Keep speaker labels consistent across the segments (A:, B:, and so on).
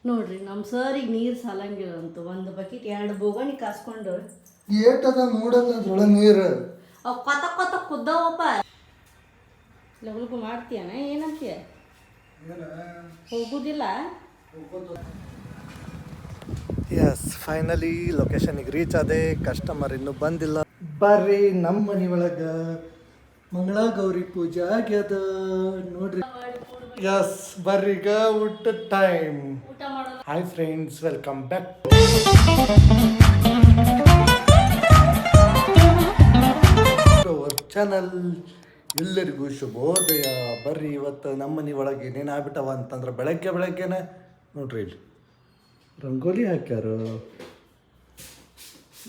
A: ನೋಡ್ರಿ ನಮ್ಮ ಸರಿಗೆ ನೀರು ಸಾಲಂಗಿಲ್ಲಂತ ಒಂದು ಬಕೆಟ್ 2 ಬೋಗಣಿ ಕಾಸ್ಕೊಂಡು
B: ಏಟದ ನೋಡಲ್ಲ ಅದ್ರೊಳಗೆ ನೀರು
A: ಅವು ಕೊತ ಕುದ್ದವಪ್ಪ. ಲಗುಲಗು ಮಾಡ್ತೀಯನ ಏನಂತೀಯ? ಹೋಗುದಿಲ್ಲ.
B: ಎಸ್ ಫೈನಲಿ ಲೊಕೇಶನಿಗೆ ರೀಚ್ ಆದೆ. ಕಸ್ಟಮರ್ ಇನ್ನೂ ಬಂದಿಲ್ಲ. ಬರ್ರಿ ನಮ್ಮ ಮನೆ ಒಳಗೆ ಮಂಗಳ ಗೌರಿ ಪೂಜೆ ಆಗ್ಯದ ನೋಡ್ರಿ. ಎಸ್ ಬರ್ರಿ ಈಗ ಊಟ time. Hi friends, welcome back to our channel. ಎಲ್ಲರಿಗೂ ಶುಭೋದಯ. ಬರ್ರಿ ಇವತ್ತು ನಮ್ಮ ಮನೆ ಒಳಗೆ ಏನೇನು ಆಗ್ಬಿಟ್ಟವ ಅಂತಂದ್ರೆ ಬೆಳಗ್ಗೆನೆ ನೋಡ್ರಿ ಇಲ್ಲಿ ರಂಗೋಲಿ ಹಾಕ್ಯಾರ,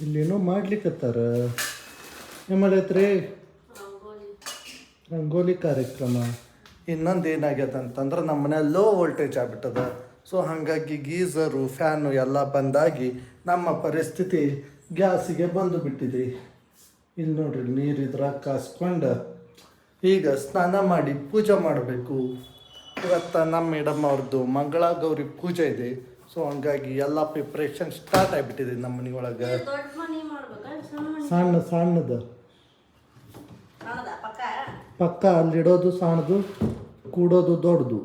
B: ಇಲ್ಲೇನೋ ಮಾಡ್ಲಿಕ್ಕತ್ತಾರ. ಏನು ಮಾಡೈತ್ರಿ? ರಂಗೋಲಿ ಕಾರ್ಯಕ್ರಮ. ಇನ್ನೊಂದು ಏನಾಗ್ಯದ ಅಂತಂದ್ರೆ ನಮ್ಮ ಮನೆ ಲೋ ವೋಲ್ಟೇಜ್ ಆಗ್ಬಿಟ್ಟದ. ಸೊ ಹಾಗಾಗಿ ಗೀಝರು ಫ್ಯಾನು ಎಲ್ಲ ಬಂದಾಗಿ ನಮ್ಮ ಪರಿಸ್ಥಿತಿ ಗ್ಯಾಸಿಗೆ ಬಂದು ಬಿಟ್ಟಿದೆ. ಇಲ್ಲಿ ನೋಡ್ರಿ ನೀರು ಇದ್ರಾಗ ಕಾಸ್ಕೊಂಡು ಈಗ ಸ್ನಾನ ಮಾಡಿ ಪೂಜೆ ಮಾಡಬೇಕು. ಇವತ್ತು ನಮ್ಮ ಮೇಡಮ್ ಅವ್ರದ್ದು ಮಂಗಳ ಗೌರಿ ಪೂಜೆ ಇದೆ. ಸೊ ಹಂಗಾಗಿ ಎಲ್ಲ ಪ್ರಿಪ್ರೇಷನ್ ಸ್ಟಾರ್ಟ್ ಆಗಿಬಿಟ್ಟಿದೆ ನಮ್ಮ ಮನೆಯೊಳಗೆ. ಸಣ್ಣದು ಪಕ್ಕ ಅಲ್ಲಿಡೋದು ಸಣ್ಣದು, ಕೂಡೋದು ದೊಡ್ಡದು.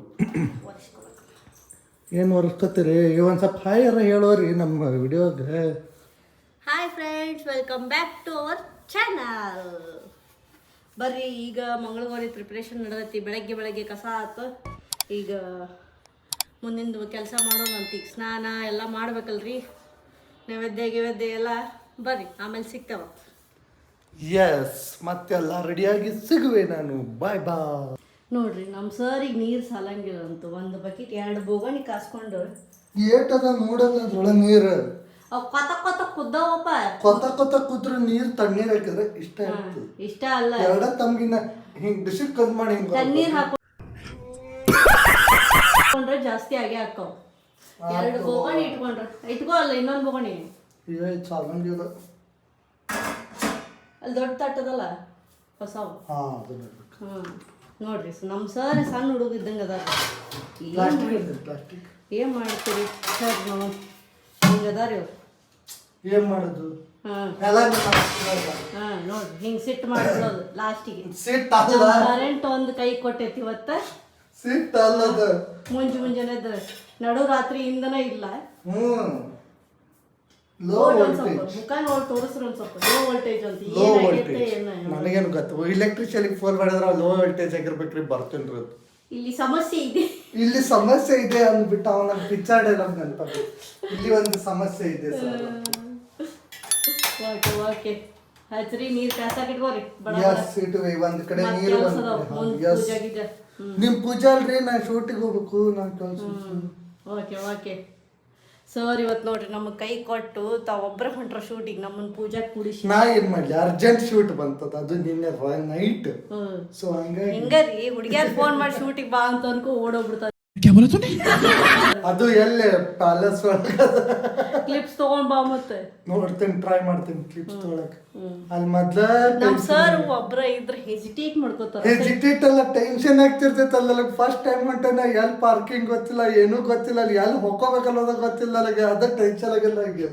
B: ಏನು ಹೊರಸ್ಕೊತೀರಿ? ಒಂದು ಸ್ವಲ್ಪ ಹಾಯರ ಹೇಳೋರಿ ನಮ್ಮ ವಿಡಿಯೋಗೆ.
A: Hi friends, welcome back to our channel. ಬರ್ರಿ ಈಗ ಮಂಗಳಗೌರಿ ಪ್ರಿಪ್ರೇಷನ್ ನಡೆದೈತಿ. ಬೆಳಗ್ಗೆ ಕಸ ಆಯ್ತು. ಈಗ ಮುಂದಿನ ಕೆಲಸ ಮಾಡೋದಂತ. ಈಗ ಸ್ನಾನ ಎಲ್ಲ ಮಾಡ್ಬೇಕಲ್ರಿ, ನೈವೇದ್ಯ ಎಲ್ಲ. ಬರ್ರಿ ಆಮೇಲೆ ಸಿಗ್ತಾವ.
B: ಎಸ್ ಮತ್ತೆಲ್ಲ ರೆಡಿಯಾಗಿ ಸಿಗುವೆ ನಾನು. ಬಾಯ್ ಬಾಯ್.
A: ನೋಡ್ರಿ ನಮ್ಮ ಸರಿಗೆ ನೀರು ಸಾಲಂಗಿಲ್ಲಂತ ಒಂದು ಬಕೆಟ್ 2 ಬೋಗಣಿ ಕಾಸ್ಕೊಂಡು
B: ಏಟದ ನೋಡಲ್ಲ ಅದ್ರೊಳಗೆ ನೀರು.
A: ಅವು ಕೊತ ಕುದ್ದವಪ್ಪ.
B: ಕೊತ ಕೂತ್ರೆ ನೀರು ತಣ್ಣೀರು ಹಾಕಿದ್ರೆ ಇಷ್ಟ ಆಗ್ತದೆ.
A: ಇಷ್ಟ ಅಲ್ಲ,
B: ಎರಡ ತಮ್ಗಿನ ಹಿಂಗ್ ಬಿಸಿ ಕದ್ ಮಾಡಿ ಹಿಂಗ
A: ತಣ್ಣೀರು ಹಾಕೊಂಡ್ರೆ ಜಾಸ್ತಿ ಆಗೇ ಹಾಕವ್. 2 ಬೋಗಣಿ ಇಟ್ಕೋ ಅಲ್ಲ, ಇನ್ನೊಂದು ಬೋಗಣಿ
B: ಸಾಲಂಗಿಲ್ಲ.
A: ಅಲ್ಲಿ ದೊಡ್ಡ ತಟ್ಟದಲ್ಲ ಹೊಸವು. ನೋಡ್ರಿ ನಮ್ಮ ಸರ್ ಸಣ್ಣ ಹುಡುಗ ಇದ್ದಂಗೆ ಅದ. ಏನು ಮಾಡ್ತೀರಿ ಸರ್? ನಾವು ಹಿಂಗೆ ಅದಾರಿ ಅವ್ರು.
B: ಏನು ಮಾಡೋದು?
A: ನೋಡ್ರಿ ಹಿಂಗೆ ಸಿಟ್ಟು ಮಾಡ್ಬಿಡೋದು ಲಾಸ್ಟಿಗೆ. ಕರೆಂಟ್ ಒಂದು ಕೈ ಕೊಟ್ಟೈತಿ ಇವತ್ತು.
B: ಸಿಟ್ಟು ಅಲ್ಲದ
A: ಮುಂಜಾನೆ ನಡು ರಾತ್ರಿಯಿಂದನೇ ಇಲ್ಲ.
B: Low voltage.
A: ಮುಖ ನೋಡಿ ತೋರಿಸ್ರು ಒಂದು ಸ್ವಲ್ಪ. ಲೋ ವೋಲ್ಟೇಜ್ ಅಂತ
B: ಲೋ ವೋಲ್ಟೇಜ್ ನನಗೇನು ಗೊತ್ತು. ಇಲೆಕ್ಟ್ರಿಷಿಯನ್ಗೆ ಫೋನ್ ಮಾಡಿದ್ರೆ ಲೋ ವೋಲ್ಟೇಜ್ ಆಗಿರ್ಬೇಕ್ರಿ, ಬರ್ತೀನಿ ರೀ.
A: ಇಲ್ಲಿ ಸಮಸ್ಯೆ ಇದೆ,
B: ಇಲ್ಲಿ ಸಮಸ್ಯೆ ಇದೆ ಅಂದ್ಬಿಟ್ಟು ಅವನ ಪಿಚ್ಚಾಡೆ ನಮ್ಗೆ ನೆನಪಾಗ. ಇಲ್ಲಿ ಒಂದು ಸಮಸ್ಯೆ ಇದೆ ಸರ್.
A: ಓಕೆ ಹಚ್ರಿ, ನೀರು ಕಾಸಕ್ಕೆ ಇಟ್ಕೋರಿ.
B: ಎಸ್ ಇಟ್ವಿ. ಒಂದು ಕಡೆ ನೀರು ನಿಮ್ಮ ಪೂಜೆ ಅಲ್ರಿ, ನಾ ಶೂಟಿಗೆ ಹೋಗ್ಬೇಕು. ನಾನು ಕೆಲಸ.
A: ಓಕೆ ಸರ್ ಇವತ್ತು ನೋಡ್ರಿ ನಮಗೆ ಕೈ ಕೊಟ್ಟು ತಾವೊಬ್ಬರ ಹೊಂಟ್ರ ಶೂಟಿಗೆ ನಮ್ಮನ್ನ ಪೂಜಾಕ್ ಕೂಡಿಸಿ. ನಾ
B: ಏನ್ ಮಾಡ್ಲಿ, ಅರ್ಜೆಂಟ್ ಶೂಟ್ ಬಂತದ, ಅದು ನಿನ್ನೆ ನೈಟ್. ಸೊ ಹಂಗಾಗಿ
A: ಹಿಂಗರಿ ಹುಡುಗಿಯಾರ ಫೋನ್ ಮಾಡಿ ಶೂಟಿಗೆ ಬಾ ಅಂತ ಅನ್ಕೋ ಓಡೋಗ್ಬಿಡ್ತಾರೆ.
B: ಅದು ಎಲ್ಲೇ ಪ್ಯಾಲೇಸ್
A: ಕ್ಲಿಪ್ಸ್ ತಗೊಂಡ್ ಬಾ. ಮತ್ತೆ
B: ನೋಡ್ತೀನಿ, ಟ್ರೈ ಮಾಡ್ತೀನಿ ಕ್ಲಿಪ್ಸ್ ತೊಗೊಳಕ್. ಅಲ್ಲಿ ಮೊದ್ಲ
A: ನಮ್ ಸರ್ ಒಬ್ರ ಇದ್ರೆ ಹೆಜಿಟೇಟ್ ಮಾಡ್ಕೋತಾರ.
B: ಹೆಜಿಟೇಟ್ ಅಲ್ಲ, ಟೆನ್ಷನ್ ಆಗ್ತಿರ್ತೈತೆ. ಅಲ್ಲ ಫಸ್ಟ್ ಟೈಮ್ ಹೊಂಟೇನ, ಎಲ್ಲಿ ಪಾರ್ಕಿಂಗ್ ಗೊತ್ತಿಲ್ಲ, ಏನೂ ಗೊತ್ತಿಲ್ಲ, ಅಲ್ಲಿ ಎಲ್ಲಿ ಹೋಗ್ಕೋಬೇಕಲ್ಲೋದ ಗೊತ್ತಿಲ್ಲ ನನಗೆ. ಅದ ಟೆನ್ಷನ್ ಆಗಿಲ್ಲ ನನಗೆ.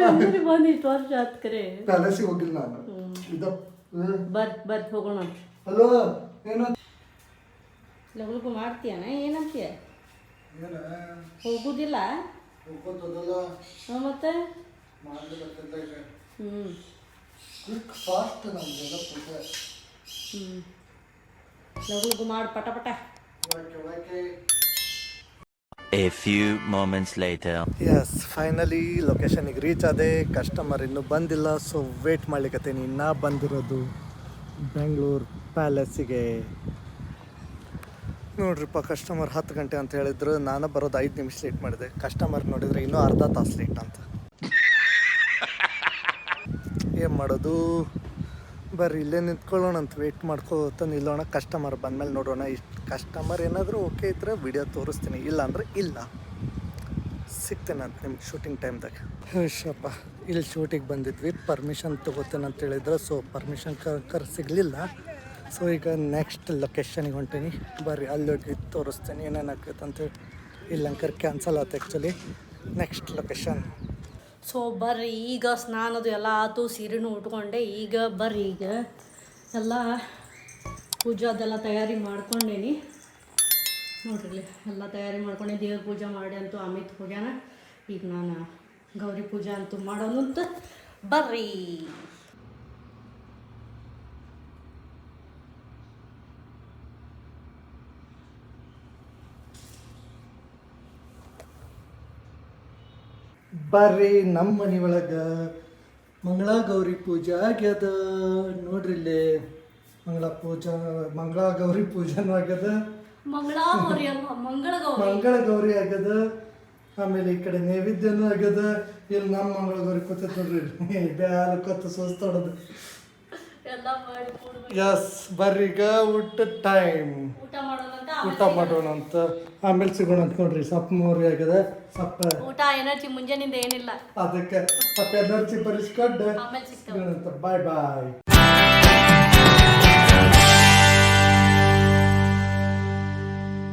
A: ಬೆಂಗಳೂರಿಗೆ ಬಂದು ಇಷ್ಟು ವರ್ಷ ಆತ್ ಕರೆ.
B: ಪ್ಯಾಲೇಸಿಗೆ ಹೋಗಿಲ್ಲ ನಾನು. ಇದು
A: ಬರ್ ಹೋಗೋಣ.
B: ಹಲೋ, ಏನು
A: ಲಗುಲಗು ಮಾಡ್ತೀಯನ ಏನಂತೀಯ? ಹೋಗುದಿಲ್ಲ. ಮತ್ತೆ ಲಗುಲಗು ಮಾಡಿ ಪಟ.
C: A few moments later.
B: Yes finally ಲೊಕೇಶನಿಗೆ ರೀಚ್ ಆದೆ. ಕಸ್ಟಮರ್ ಇನ್ನೂ ಬಂದಿಲ್ಲ. ಸೊ ವೇಟ್ ಮಾಡ್ಲಿಕ್ಕತ್ತೀನಿ. ನಾ ಬಂದಿರೋದು ಬೆಂಗಳೂರು ಪ್ಯಾಲೇಸಿಗೆ. ನೋಡ್ರಿಪ್ಪ, ಕಸ್ಟಮರ್ 10 ಗಂಟೆ ಅಂತ ಹೇಳಿದ್ರು. ನಾನು ಬರೋದು 5 ನಿಮಿಷ ಲೇಟ್ ಮಾಡಿದೆ. ಕಸ್ಟಮರ್ ನೋಡಿದ್ರೆ ಇನ್ನೂ ಅರ್ಧ ತಾಸು ಲೇಟ್ ಅಂತ. ಏನು ಮಾಡೋದು? ಬರ್ರಿ ಇಲ್ಲೇ ನಿಂತ್ಕೊಳ್ಳೋಣ ಅಂತ ವೇಟ್ ಮಾಡ್ಕೋತ ನಿಲ್ಲೋಣ. ಕಸ್ಟಮರ್ ಬಂದಮೇಲೆ ನೋಡೋಣ. ಇಷ್ಟು ಕಸ್ಟಮರ್ ಏನಾದರೂ ಓಕೆ ಇದ್ರೆ ವಿಡಿಯೋ ತೋರಿಸ್ತೀನಿ, ಇಲ್ಲ ಅಂದರೆ ಇಲ್ಲ. ಸಿಗ್ತೇನೆ ಅಂತ ನಿಮ್ಗೆ ಶೂಟಿಂಗ್ ಟೈಮ್ದಾಗ. ಶಪ್ಪ, ಇಲ್ಲಿ ಶೂಟಿಗೆ ಬಂದಿದ್ವಿ. ಪರ್ಮಿಷನ್ ತೊಗೋತೇನೆ ಅಂತ ಹೇಳಿದ್ರೆ. ಸೊ ಪರ್ಮಿಷನ್ ಸಿಗಲಿಲ್ಲ. ಸೊ ಈಗ ನೆಕ್ಸ್ಟ್ ಲೊಕೇಶನಿಗೆ ಹೊಂಟೀನಿ. ಬರ್ರಿ ಅಲ್ಲಿ ಹೋಗಿ ತೋರಿಸ್ತೇನೆ ಏನೇನು ಆಕೈತೆ ಅಂತೇಳಿ. ಇಲ್ಲಂಕರ್ ಕ್ಯಾನ್ಸಲ್ ಆಯ್ತು ಆ್ಯಕ್ಚುಲಿ. Next location.
A: ಸೊ ಬರ್ರಿ ಈಗ ಸ್ನಾನದು ಎಲ್ಲ ಆತು, ಸೀರೆನೂ ಉಟ್ಕೊಂಡೆ. ಈಗ ಬರ್ರಿ ಈಗ ಎಲ್ಲ ಪೂಜಾದೆಲ್ಲ ತಯಾರಿ ಮಾಡ್ಕೊಂಡೇನಿ ನೋಡ್ರಿ. ಎಲ್ಲ ತಯಾರಿ ಮಾಡ್ಕೊಂಡೆ, ದೇವ್ರ ಪೂಜೆ ಮಾಡಿ ಅಂತೂ ಅಮಿತ್ ಹೋಗ್ಯಾನ. ಈಗ ನಾನು ಗೌರಿ ಪೂಜೆ ಅಂತೂ ಮಾಡೋಣ ಅಂತ ಬರ್ರಿ.
B: ಬರ್ರಿ ನಮ್ಮ ಮನೆ ಒಳಗೆ ಮಂಗಳ ಗೌರಿ ಪೂಜೆ ಆಗ್ಯದ ನೋಡ್ರಿ. ಇಲ್ಲಿ ಮಂಗಳ ಗೌರಿ ಪೂಜಾನು ಆಗ್ಯದ,
A: ಮಂಗಳ
B: ಗೌರಿ ಆಗ್ಯದ. ಆಮೇಲೆ ಈ ಕಡೆ ನೈವೇದ್ಯನೂ ಆಗ್ಯದ. ಇಲ್ಲಿ ನಮ್ಮ ಮಂಗಳ ಗೌರಿ ಕೂತೈತೆ ನೋಡ್ರಿ, ಬ್ಯಾಲ ಕೊತ್ತು ಸುಸ್ತೋಡೋದು.
A: ಎಲ್ಲ ಮಾಡಿ
B: ಎಸ್ ಬರ್ರಿ ಈಗ ಊಟದ ಟೈಮ್, ಊಟ ಮಾಡೋಣ ಅಂತ. ಆಮೇಲೆ ಸಿಗೋಣ ಅಂತ ನೋಡ್ರಿ. ಸೊಪ್ಪು ಮೋರಿ ಆಗ್ಯದ,
A: ಊಟ ಎನರ್ಜಿ ಮುಂಜಾನಿಂದ ಏನಿಲ್ಲ,
B: ಅದಕ್ಕೆ ಸ್ವಲ್ಪ ಎನರ್ಜಿ ಬರಿಸ್ಕೊಂಡು
A: ಆಮೇಲೆ ಸಿಗ್ತಾವ.
B: ಸಿಗೋಣ ಅಂತ. ಬಾಯ್ ಬಾಯ್.